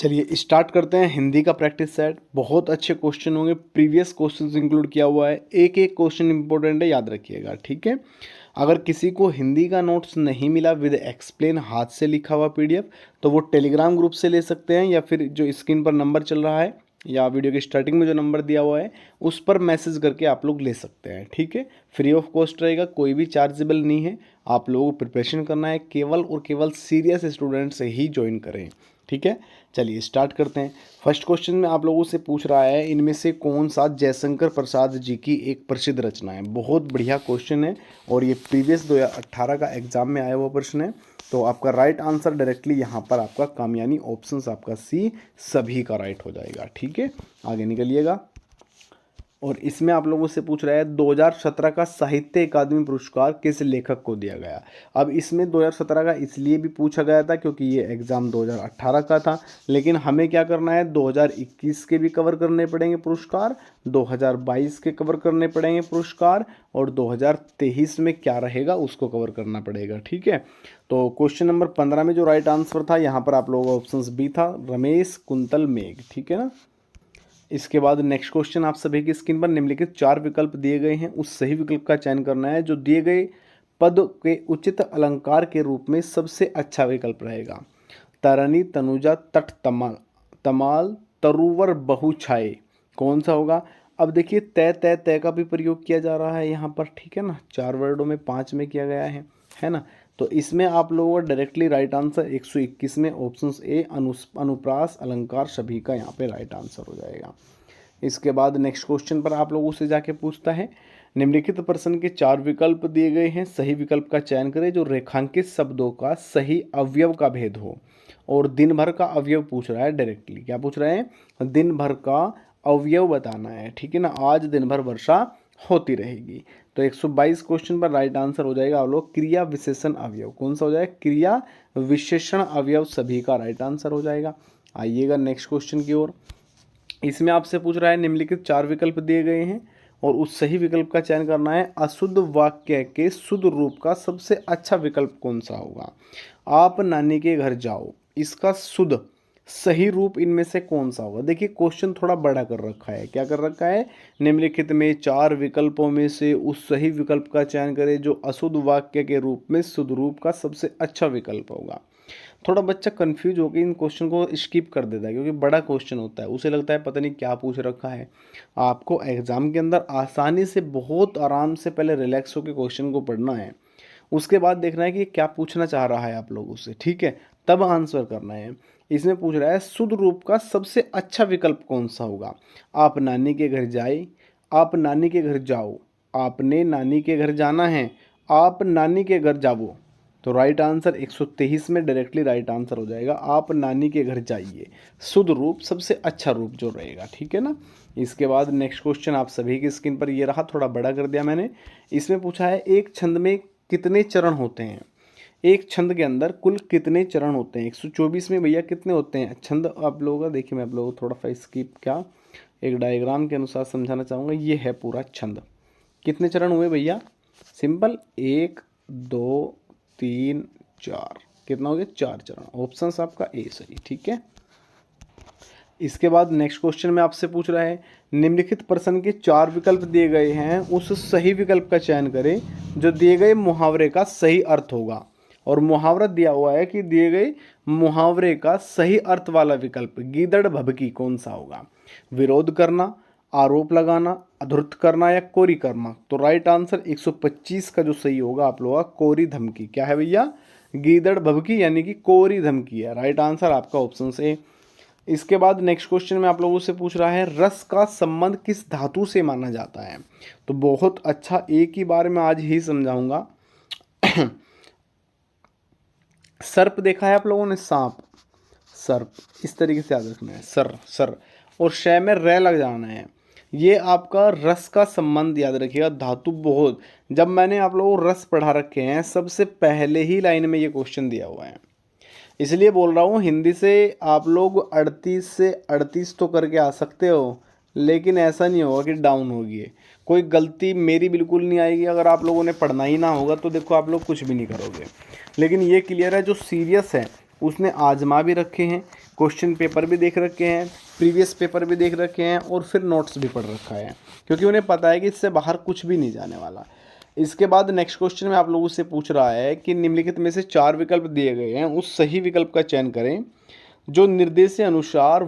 चलिए स्टार्ट करते हैं हिंदी का प्रैक्टिस सेट। बहुत अच्छे क्वेश्चन होंगे, प्रीवियस क्वेश्चंस इंक्लूड किया हुआ है, एक एक क्वेश्चन इंपॉर्टेंट है, याद रखिएगा, ठीक है। अगर किसी को हिंदी का नोट्स नहीं मिला विद एक्सप्लेन हाथ से लिखा हुआ पीडीएफ तो वो टेलीग्राम ग्रुप से ले सकते हैं, या फिर जो स्क्रीन पर नंबर चल रहा है या वीडियो की स्टार्टिंग में जो नंबर दिया हुआ है उस पर मैसेज करके आप लोग ले सकते हैं, ठीक है। फ्री ऑफ कॉस्ट रहेगा, कोई भी चार्जेबल नहीं है। आप लोगों को प्रिपरेशन करना है, केवल और केवल सीरियस स्टूडेंट से ही ज्वाइन करें, ठीक है। चलिए स्टार्ट करते हैं। फर्स्ट क्वेश्चन में आप लोगों से पूछ रहा है इनमें से कौन सा जयशंकर प्रसाद जी की एक प्रसिद्ध रचना है। बहुत बढ़िया क्वेश्चन है और ये प्रीवियस 2018 का एग्जाम में आया हुआ प्रश्न है। तो आपका राइट आंसर डायरेक्टली यहाँ पर आपका काम, यानी ऑप्शंस आपका सी सभी का राइट हो जाएगा, ठीक है। आगे निकलिएगा। और इसमें आप लोगों से पूछ रहा है 2017 का साहित्य अकादमी पुरस्कार किस लेखक को दिया गया। अब इसमें 2017 का इसलिए भी पूछा गया था क्योंकि ये एग्ज़ाम 2018 का था, लेकिन हमें क्या करना है 2021 के भी कवर करने पड़ेंगे पुरस्कार, 2022 के कवर करने पड़ेंगे पुरस्कार, और 2023 में क्या रहेगा उसको कवर करना पड़ेगा, ठीक है। तो क्वेश्चन नंबर 15 में जो राइट आंसर था यहाँ पर आप लोगों का ऑप्शन बी था, रमेश कुंतल मेघ, ठीक है ना। इसके बाद नेक्स्ट क्वेश्चन आप सभी की स्क्रीन पर निम्नलिखित 4 विकल्प दिए गए हैं, उस सही विकल्प का चयन करना है जो दिए गए पद के उचित अलंकार के रूप में सबसे अच्छा विकल्प रहेगा। तरनी, तनुजा, तट, तमाल, तमाल, तरुवर, बहुछाए, कौन सा होगा। अब देखिए तय तय तय का भी प्रयोग किया जा रहा है यहाँ पर, ठीक है ना। 4 वर्डों में 5 में किया गया है ना। तो इसमें आप लोगों का डायरेक्टली राइट आंसर 121 में ऑप्शन ए अनुप्रास अलंकार सभी का यहाँ पे राइट आंसर हो जाएगा। इसके बाद नेक्स्ट क्वेश्चन पर आप लोगों से जाके पूछता है निम्नलिखित प्रश्न के 4 विकल्प दिए गए हैं, सही विकल्प का चयन करें जो रेखांकित शब्दों का सही अवयव का भेद हो। और दिन भर का अवयव पूछ रहा है डायरेक्टली, क्या पूछ रहे हैं, दिन भर का अवयव बताना है, ठीक है ना। आज दिन भर वर्षा होती रहेगी। तो 122 क्वेश्चन पर राइट आंसर हो जाएगा आप लोग क्रिया विशेषण अवयव, कौन सा हो जाएगा, क्रिया विशेषण अवयव सभी का राइट आंसर हो जाएगा। आइएगा नेक्स्ट क्वेश्चन की ओर। इसमें आपसे पूछ रहा है निम्नलिखित 4 विकल्प दिए गए हैं और उस सही विकल्प का चयन करना है। अशुद्ध वाक्य के शुद्ध रूप का सबसे अच्छा विकल्प कौन सा होगा। आप नानी के घर जाओ, इसका शुद्ध सही रूप इनमें से कौन सा होगा। देखिए क्वेश्चन थोड़ा बड़ा कर रखा है, क्या कर रखा है, निम्नलिखित में 4 विकल्पों में से उस सही विकल्प का चयन करें जो अशुद्ध वाक्य के रूप में शुद्ध रूप का सबसे अच्छा विकल्प होगा। थोड़ा बच्चा कंफ्यूज होकर इन क्वेश्चन को स्किप कर देता है क्योंकि बड़ा क्वेश्चन होता है, उसे लगता है पता नहीं क्या पूछ रखा है। आपको एग्जाम के अंदर आसानी से बहुत आराम से पहले रिलैक्स होकर क्वेश्चन को पढ़ना है, उसके बाद देखना है कि क्या पूछना चाह रहा है आप लोगों से, ठीक है, तब आंसर करना है। इसमें पूछ रहा है शुद्ध रूप का सबसे अच्छा विकल्प कौन सा होगा। आप नानी के घर जाए, आप नानी के घर जाओ, आपने नानी के घर जाना है, आप नानी के घर जाओ। तो राइट आंसर 123 में डायरेक्टली राइट आंसर हो जाएगा, आप नानी के घर जाइए, शुद्ध रूप सबसे अच्छा रूप जो रहेगा, ठीक है ना। इसके बाद नेक्स्ट क्वेश्चन आप सभी की स्क्रीन पर ये रहा, थोड़ा बड़ा कर दिया मैंने। इसमें पूछा है एक छंद में कितने चरण होते हैं, एक छंद के अंदर कुल कितने चरण होते हैं। 124 में भैया कितने होते हैं छंद आप लोगों का। देखिए मैं आप लोगों को थोड़ा सा स्किप क्या एक डायग्राम के अनुसार समझाना चाहूँगा। ये है पूरा छंद, कितने चरण हुए भैया, सिंपल 1 2 3 4, कितना हो गया 4 चरण। ऑप्शंस आपका ए सही, ठीक है। इसके बाद नेक्स्ट क्वेश्चन में आपसे पूछ रहा है निम्नलिखित प्रश्न के 4 विकल्प दिए गए हैं, उस सही विकल्प का चयन करें जो दिए गए मुहावरे का सही अर्थ होगा। और मुहावरा दिया हुआ है कि दिए गए मुहावरे का सही अर्थ वाला विकल्प गीदड़ भभकी कौन सा होगा। विरोध करना, आरोप लगाना, अधूर्त करना या कोरी करना। तो राइट आंसर 125 का जो सही होगा आप लोगों का कोरी धमकी, क्या है भैया, गीदड़ भभकी यानी कि कोरी धमकी है। राइट आंसर आपका ऑप्शन ए। इसके बाद नेक्स्ट क्वेश्चन में आप लोगों से पूछ रहा है रस का संबंध किस धातु से माना जाता है। तो बहुत अच्छा, एक ही बार में आज ही समझाऊंगा। सर्प देखा है आप लोगों ने, सांप, सर्प, इस तरीके से याद रखना है, सर सर, और शय में रे लग जाना है। ये आपका रस का संबंध याद रखिएगा, धातु बहुत, जब मैंने आप लोगों को रस पढ़ा रखे हैं सबसे पहले ही लाइन में ये क्वेश्चन दिया हुआ है, इसलिए बोल रहा हूँ हिंदी से आप लोग 38 से 38 तो करके आ सकते हो, लेकिन ऐसा नहीं होगा कि डाउन होगी। कोई गलती मेरी बिल्कुल नहीं आएगी, अगर आप लोगों ने पढ़ना ही ना होगा तो देखो आप लोग कुछ भी नहीं करोगे। लेकिन ये क्लियर है जो सीरियस है उसने आजमा भी रखे हैं, क्वेश्चन पेपर भी देख रखे हैं, प्रीवियस पेपर भी देख रखे हैं और फिर नोट्स भी पढ़ रखा है, क्योंकि उन्हें पता है कि इससे बाहर कुछ भी नहीं जाने वाला। इसके बाद नेक्स्ट क्वेश्चन में आप लोगों से पूछ रहा है कि निम्नलिखित में से 4 विकल्प दिए गए हैं, उस सही विकल्प का चयन करें जो निर्देश के अनुसार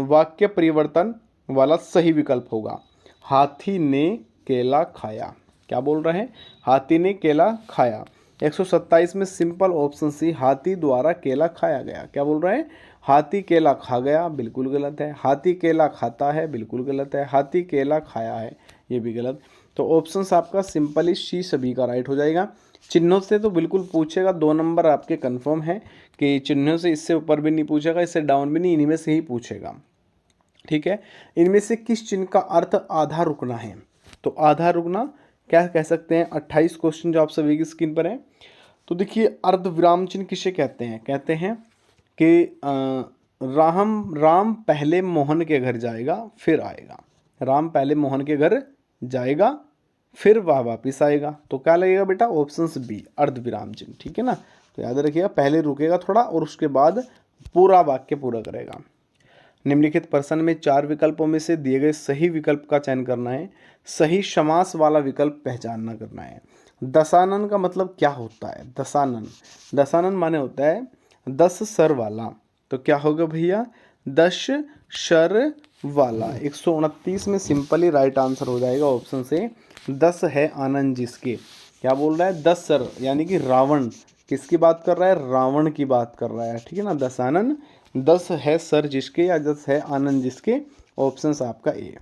वाक्य परिवर्तन वाला सही विकल्प होगा। हाथी ने केला खाया, क्या बोल रहे हैं, हाथी ने केला खाया। 127 में सिंपल ऑप्शन सी, हाथी द्वारा केला खाया गया, क्या बोल रहे हैं, हाथी केला खा गया, बिल्कुल गलत है। हाथी केला खाता है, बिल्कुल गलत है। हाथी केला खाया है, ये भी गलत। तो ऑप्शन आपका सिंपली सी सभी का राइट हो जाएगा। चिन्हों से तो बिल्कुल पूछेगा, 2 नंबर आपके कंफर्म है कि चिन्हों से इससे ऊपर भी नहीं पूछेगा, इससे डाउन भी नहीं, इन्हीं में से ही पूछेगा। ठीक है, इनमें से किस चिन्ह का अर्थ आधा रुकना है? तो आधा रुकना क्या कह सकते हैं? 28 क्वेश्चन जो आप सभी की स्क्रीन पर है। तो देखिए, अर्ध विराम चिन्ह किसे कहते हैं? कहते हैं कि राम पहले मोहन के घर जाएगा फिर आएगा। राम पहले मोहन के घर जाएगा फिर वह वापिस आएगा। तो क्या लगेगा बेटा? ऑप्शन बी, अर्ध विराम चिन्ह। ठीक है ना, तो याद रखिएगा, पहले रुकेगा थोड़ा और उसके बाद पूरा वाक्य पूरा करेगा। निम्नलिखित प्रश्न में 4 विकल्पों में से दिए गए सही विकल्प का चयन करना है। सही समास वाला विकल्प पहचानना करना है। दशानन का मतलब क्या होता है? दशानन माने होता है 10 सर वाला। तो क्या होगा भैया? 10 सर वाला। 129 में सिंपली राइट आंसर हो जाएगा ऑप्शन से, 10 है आनंद जिसके। क्या बोल रहा है? 10 सर, यानी कि रावण। किसकी बात कर रहा है? रावण की बात कर रहा है। ठीक है ना, दशानन 10 है सर जिसके या 10 है आनंद जिसके। ऑप्शन आपका ए।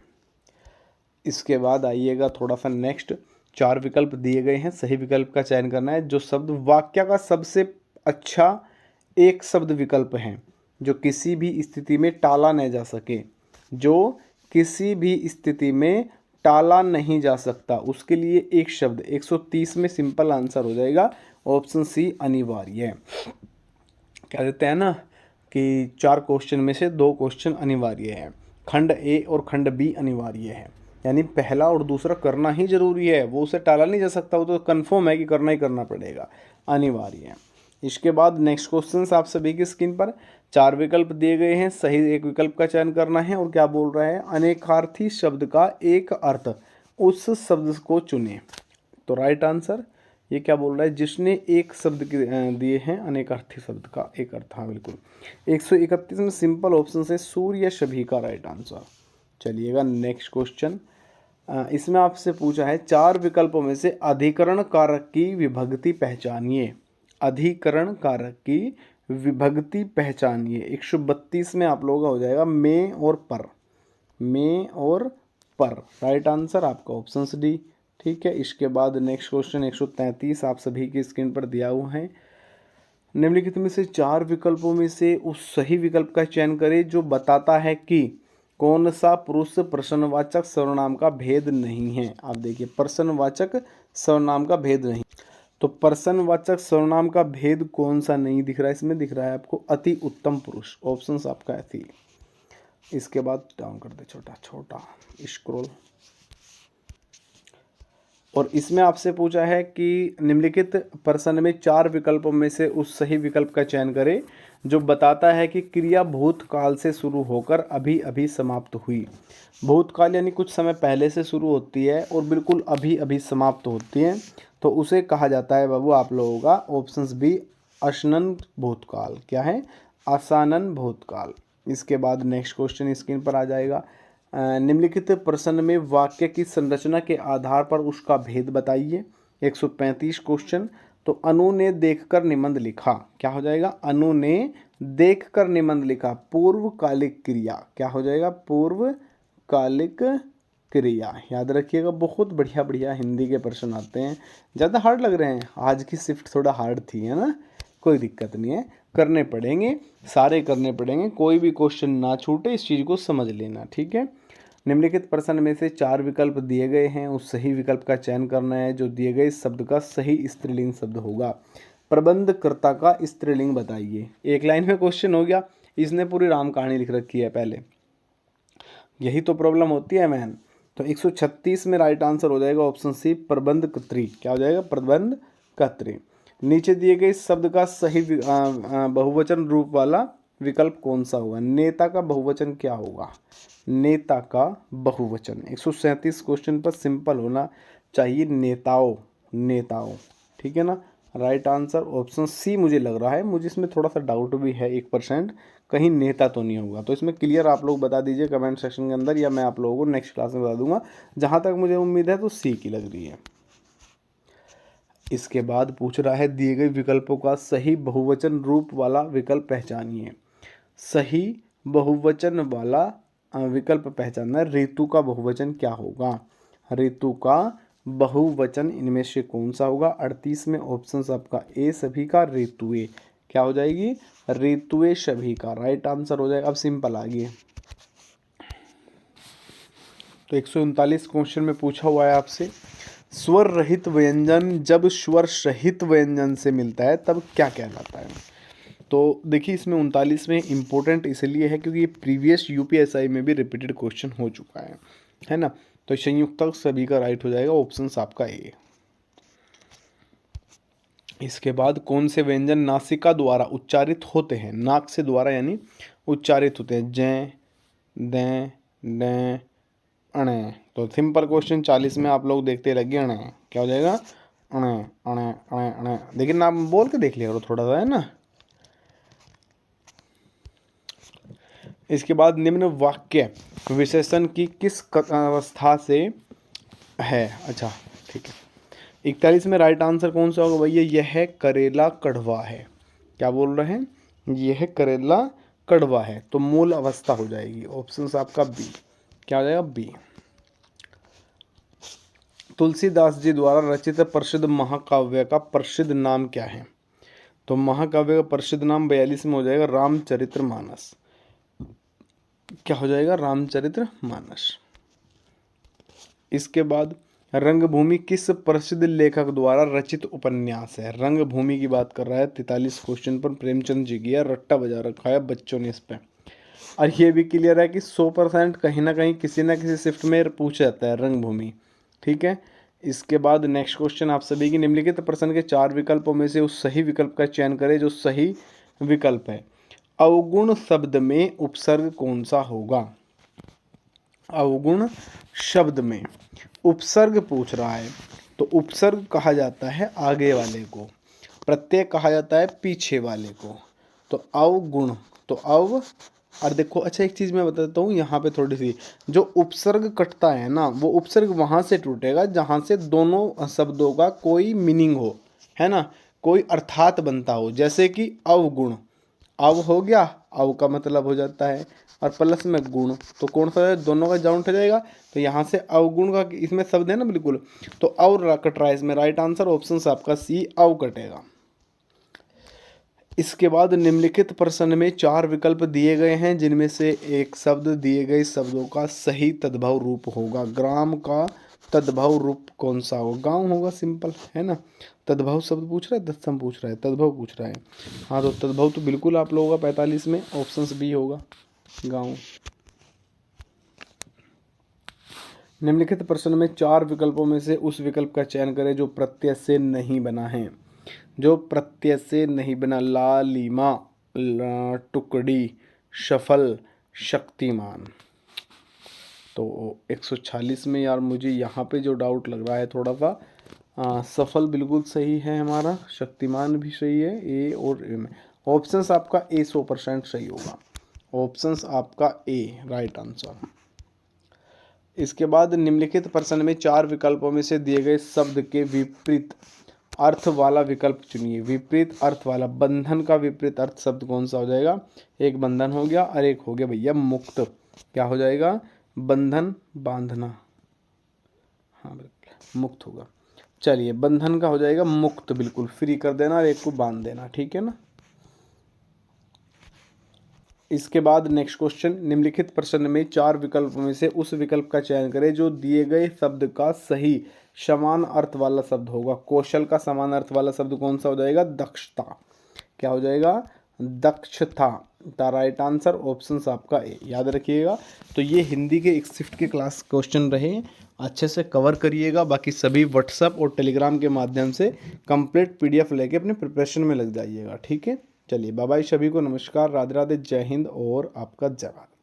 इसके बाद आइएगा थोड़ा सा नेक्स्ट, 4 विकल्प दिए गए हैं, सही विकल्प का चयन करना है। जो शब्द वाक्य का सबसे अच्छा एक शब्द विकल्प है, जो किसी भी स्थिति में टाला नहीं जा सके, जो किसी भी स्थिति में टाला नहीं जा सकता, उसके लिए एक शब्द। 130 में सिंपल आंसर हो जाएगा ऑप्शन सी, अनिवार्य। क्या देते हैं ना कि 4 क्वेश्चन में से 2 क्वेश्चन अनिवार्य है, खंड ए और खंड बी अनिवार्य है, यानी पहला और दूसरा करना ही जरूरी है, वो उसे टाला नहीं जा सकता, वो तो कंफर्म है कि करना ही करना पड़ेगा, अनिवार्य है। इसके बाद नेक्स्ट क्वेश्चन आप सभी की स्क्रीन पर 4 विकल्प दिए गए हैं, सही एक विकल्प का चयन करना है। और क्या बोल रहा है? अनेकार्थी शब्द का एक अर्थ, उस शब्द को चुने। तो राइट आंसर ये क्या बोल रहा है? जिसने एक शब्द दिए हैं अनेकार्थी शब्द का एक अर्थ। हाँ बिल्कुल। 131 में सिंपल ऑप्शन से सूर्य सभी का राइट आंसर। चलिएगा नेक्स्ट क्वेश्चन। इसमें आपसे पूछा है 4 विकल्पों में से अधिकरण कारक की विभक्ति पहचानिए। अधिकरण कारक की विभक्ति पहचानिए। 132 में आप लोगों का हो जाएगा में और पर। में और पर, राइट आंसर आपका ऑप्शन डी। ठीक है, इसके बाद नेक्स्ट क्वेश्चन 133 आप सभी की स्क्रीन पर दिया हुआ है। निम्नलिखित में से 4 विकल्पों में से उस सही विकल्प का चयन करें जो बताता है कि कौन सा पुरुष प्रश्नवाचक सर्वनाम का भेद नहीं है। आप देखिए, प्रश्नवाचक सर्वनाम का भेद नहीं, तो प्रश्नवाचक सर्वनाम का भेद कौन सा नहीं दिख रहा है? इसमें दिख रहा है आपको अति उत्तम पुरुष। ऑप्शन आपका ऐसी। इसके बाद डाउन कर दे, छोटा छोटा स्क्रॉल। और इसमें आपसे पूछा है कि निम्नलिखित प्रश्न में 4 विकल्पों में से उस सही विकल्प का चयन करें जो बताता है कि क्रिया भूतकाल से शुरू होकर अभी अभी समाप्त हुई। भूतकाल यानी कुछ समय पहले से शुरू होती है और बिल्कुल अभी अभी समाप्त होती है, तो उसे कहा जाता है बाबू आप लोगों का ऑप्शन बी, आसन्न भूतकाल। क्या है? आसानन भूतकाल। इसके बाद नेक्स्ट क्वेश्चन स्क्रीन पर आ जाएगा। निम्नलिखित प्रश्न में वाक्य की संरचना के आधार पर उसका भेद बताइए। 135 क्वेश्चन। तो अनु ने देखकर निबंध लिखा, क्या हो जाएगा? अनु ने देखकर निबंध लिखा। पूर्वकालिक क्रिया, क्या हो जाएगा? पूर्वकालिक क्रिया। याद रखिएगा, बहुत बढ़िया बढ़िया हिंदी के प्रश्न आते हैं। ज़्यादा हार्ड लग रहे हैं? आज की शिफ्ट थोड़ा हार्ड थी, है ना? कोई दिक्कत नहीं है, करने पड़ेंगे, सारे करने पड़ेंगे, कोई भी क्वेश्चन ना छूटे, इस चीज़ को समझ लेना। ठीक है, निम्नलिखित प्रश्न में से 4 विकल्प दिए गए हैं, उस सही विकल्प का चयन करना है जो दिए गए शब्द का सही स्त्रीलिंग शब्द होगा। प्रबंधकर्ता का स्त्रीलिंग बताइए। एक लाइन में क्वेश्चन हो गया, इसने पूरी राम कहानी लिख रखी है पहले, यही तो प्रॉब्लम होती है मैन। तो 136 में राइट आंसर हो जाएगा ऑप्शन सी, प्रबंधकत्री। क्या हो जाएगा? प्रबंधकत्री। नीचे दिए गए शब्द का सही बहुवचन रूप वाला विकल्प कौन सा होगा? नेता का बहुवचन क्या होगा? नेता का बहुवचन 137 क्वेश्चन पर सिंपल होना चाहिए, नेताओं, नेताओं, ठीक है ना। राइट आंसर ऑप्शन सी मुझे लग रहा है, मुझे इसमें थोड़ा सा डाउट भी है 1%, कहीं नेता तो नहीं होगा। तो इसमें क्लियर आप लोग बता दीजिए कमेंट सेक्शन के अंदर, या मैं आप लोगों को नेक्स्ट क्लास में बता दूंगा। जहाँ तक मुझे उम्मीद है तो सी की लग रही है। इसके बाद पूछ रहा है दिए गए विकल्पों का सही बहुवचन रूप वाला विकल्प पहचानिए। सही बहुवचन वाला विकल्प पहचानना है। ऋतु का बहुवचन क्या होगा? ऋतु का बहुवचन इनमें से कौन सा होगा? 38 में ऑप्शन आपका ए सभी का, ऋतुए क्या हो जाएगी? ऋतुए सभी का राइट आंसर हो जाएगा। अब सिंपल आ गई। तो 139 क्वेश्चन में पूछा हुआ है आपसे, स्वर रहित व्यंजन जब स्वर सहित व्यंजन से मिलता है तब क्या कहलाता है? तो देखिए इसमें 39 में इम्पोर्टेंट इसलिए है क्योंकि ये प्रीवियस यूपीएसआई में भी रिपीटेड क्वेश्चन हो चुका है ना। तो संयुक्तक सभी का राइट हो जाएगा, ऑप्शन आपका ए। इसके बाद कौन से व्यंजन नासिका द्वारा उच्चारित होते हैं? नाक से द्वारा यानी उच्चारित होते हैं। जै, दै, डै, अणे। तो सिंपल क्वेश्चन 40 में आप लोग देखते लगे, अणे क्या हो जाएगा? अणे, अणे, अणे, अणे। लेकिन आप बोल के देख लिया करो थोड़ा सा, है ना। इसके बाद निम्न वाक्य विशेषण की किस अवस्था से है? अच्छा ठीक है। 41 में राइट आंसर कौन सा होगा भैया? यह करेला कड़वा है। क्या बोल रहे हैं? यह करेला कड़वा है, तो मूल अवस्था हो जाएगी, ऑप्शन आपका बी। क्या हो जाएगा? बी। तुलसीदास जी द्वारा रचित प्रसिद्ध महाकाव्य का प्रसिद्ध नाम क्या है? तो महाकाव्य का प्रसिद्ध नाम 42 में हो जाएगा रामचरितमानस। क्या हो जाएगा? रामचरितमानस। इसके बाद रंगभूमि किस प्रसिद्ध लेखक द्वारा रचित उपन्यास है? रंगभूमि की बात कर रहा है। 43 क्वेश्चन पर प्रेमचंद जी की है, रट्टा बजा रखा है बच्चों ने इस पे। और ये भी क्लियर है कि 100% कहीं ना कहीं किसी ना किसी शिफ्ट में पूछा जाता है रंगभूमि, ठीक है। इसके बाद नेक्स्ट क्वेश्चन आप सभी की, निम्नलिखित प्रश्न के 4 विकल्पों में से उस सही विकल्प का चयन करें जो सही विकल्प है। अवगुण शब्द में उपसर्ग कौन सा होगा? अवगुण शब्द में उपसर्ग पूछ रहा है, तो उपसर्ग कहा जाता है आगे वाले को, प्रत्यय कहा जाता है पीछे वाले को। तो अवगुण, तो अव, और देखो अच्छा एक चीज़ मैं बताता हूँ यहाँ पे थोड़ी सी, जो उपसर्ग कटता है ना, वो उपसर्ग वहाँ से टूटेगा जहाँ से दोनों शब्दों का कोई मीनिंग हो, है ना, कोई अर्थात बनता हो। जैसे कि अवगुण, अव हो गया, अव का मतलब हो जाता है, और प्लस में गुण, तो कौन सा है? दोनों का जाउंट हो जाएगा। तो यहाँ से अवगुण का इसमें शब्द है ना बिल्कुल, तो अव कट रहा है इसमें। राइट आंसर ऑप्शन आपका सी, अव कटेगा। इसके बाद निम्नलिखित प्रश्न में 4 विकल्प दिए गए हैं जिनमें से एक शब्द दिए गए शब्दों का सही तद्भव रूप होगा। ग्राम का तद्भव रूप कौन सा होगा? गांव होगा, सिंपल है ना। तद्भव शब्द पूछ रहा है, तत्सम पूछ रहा है, तद्भव पूछ रहा है। हाँ तो तद्भव तो बिल्कुल आप लोगों का 45 में ऑप्शन बी होगा, गाँव। निम्नलिखित प्रश्न में 4 विकल्पों में से उस विकल्प का चयन करें जो प्रत्यय से नहीं बना है। जो प्रत्यय से नहीं बना, लालिमा, टुकड़ी, सफल, शक्तिमान। तो 146 में यार मुझे यहाँ पे जो डाउट लग रहा है थोड़ा सा, सफल बिल्कुल सही है हमारा, शक्तिमान भी सही है, ए और ए में। ऑप्शंस आपका ए 100% सही होगा, ऑप्शंस आपका ए राइट आंसर। इसके बाद निम्नलिखित प्रश्न में 4 विकल्पों में से दिए गए शब्द के विपरीत अर्थ वाला विकल्प चुनिए। विपरीत अर्थ वाला, बंधन का विपरीत अर्थ शब्द कौन सा हो जाएगा? एक बंधन हो गया और एक हो गया भैया मुक्त। क्या हो जाएगा? बंधन, बांधना, हाँ बिल्कुल मुक्त होगा। चलिए बंधन का हो जाएगा मुक्त, बिल्कुल फ्री कर देना, और एक को बांध देना, ठीक है ना। इसके बाद नेक्स्ट क्वेश्चन, निम्नलिखित प्रश्न में 4 विकल्पों में से उस विकल्प का चयन करें जो दिए गए शब्द का सही समान अर्थ वाला शब्द होगा। कौशल का समान अर्थ वाला शब्द कौन सा हो जाएगा? दक्षता। क्या हो जाएगा? दक्षता। द राइट आंसर ऑप्शन आपका ए, याद रखिएगा। तो ये हिंदी के एक शिफ्ट के क्लास क्वेश्चन रहे, अच्छे से कवर करिएगा। बाकी सभी व्हाट्सएप और टेलीग्राम के माध्यम से कंप्लीट PDF लेके अपने प्रिपरेशन में लग जाइएगा, ठीक है। चलिए बाय बाय सभी को, नमस्कार, राधे राधे, जय हिंद और आपका जय भारत।